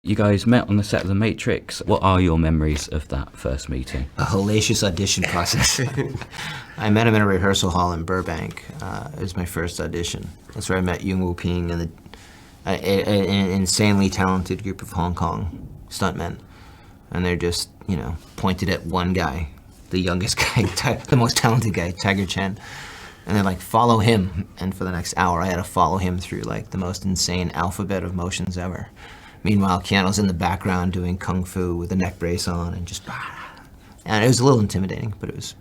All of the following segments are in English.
You guys met on the set of The Matrix. What are your memories of that first meeting? A hellacious audition process. I met him in a rehearsal hall in Burbank. It was my first audition. That's where I met Yung Woo Ping and an insanely talented group of Hong Kong stuntmen. And they're just, pointed at one guy, the youngest guy, the most talented guy, Tiger Chen. And they're like, follow him. And for the next hour, I had to follow him through like the most insane alphabet of motions ever. Meanwhile, Keanu's in the background doing kung fu with a neck brace on and just, and it was a little intimidating, but it was.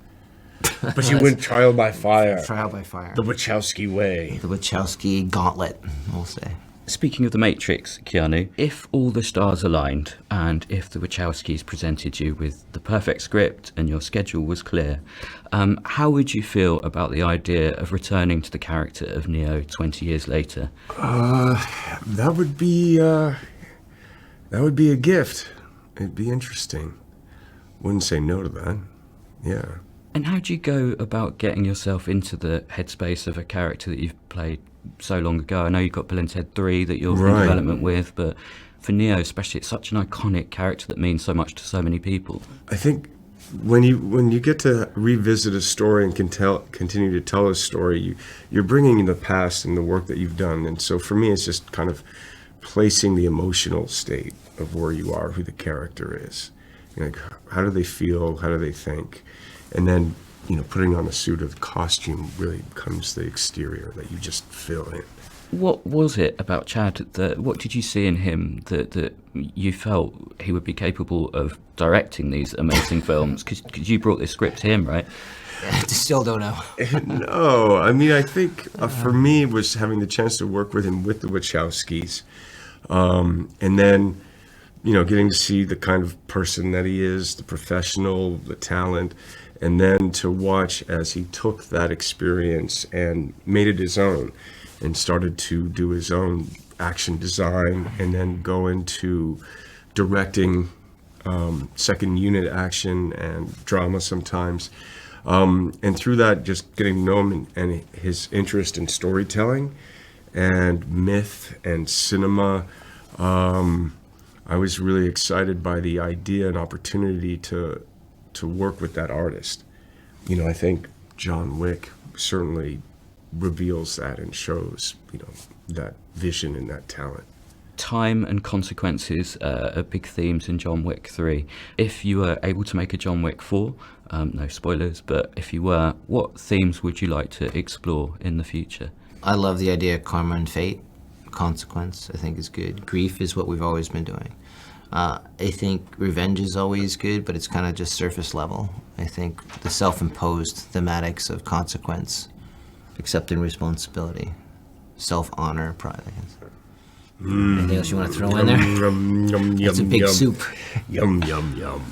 But you went trial by fire. Trial by fire. The Wachowski way. The Wachowski gauntlet, we'll say. Speaking of The Matrix, Keanu, if all the stars aligned and if the Wachowskis presented you with the perfect script and your schedule was clear, how would you feel about the idea of returning to the character of Neo 20 years later? That would be a gift. It'd be interesting. Wouldn't say no to that. Yeah. And how do you go about getting yourself into the headspace of a character that you've played so long ago? I know you've got Bill and Ted 3 that you're in development with, but for Neo especially, it's such an iconic character that means so much to so many people. I think when you get to revisit a story and continue to tell a story, you're bringing in the past and the work that you've done. And so for me, it's just kind of placing the emotional state of where you are, who the character is. Like, how do they feel? How do they think? And then, putting on a suit of costume really becomes the exterior that you just fill in. What was it about Chad what did you see in him that you felt he would be capable of directing these amazing films? Because you brought this script to him, right? I still don't know. No, I mean, I think for me it was having the chance to work with him with the Wachowskis. And then, getting to see the kind of person that he is, the professional, the talent, and then to watch as he took that experience and made it his own and started to do his own action design and then go into directing second unit action and drama sometimes. And through that, just getting to know him and his interest in storytelling and myth and cinema. I was really excited by the idea and opportunity to work with that artist. I think John Wick certainly reveals that and shows, that vision and that talent. Time and consequences are big themes in John Wick 3. If you were able to make a John Wick 4, no spoilers, but if you were, what themes would you like to explore in the future? I love the idea of karma and fate. Consequence, I think, is good. Grief is what we've always been doing. I think revenge is always good, but it's kind of just surface level. I think the self-imposed thematics of consequence, accepting responsibility, self-honor, pride, I guess. Anything else you want to throw in there? Yum, yum, It's a yum, big yum. soup. Yum, yum, yum.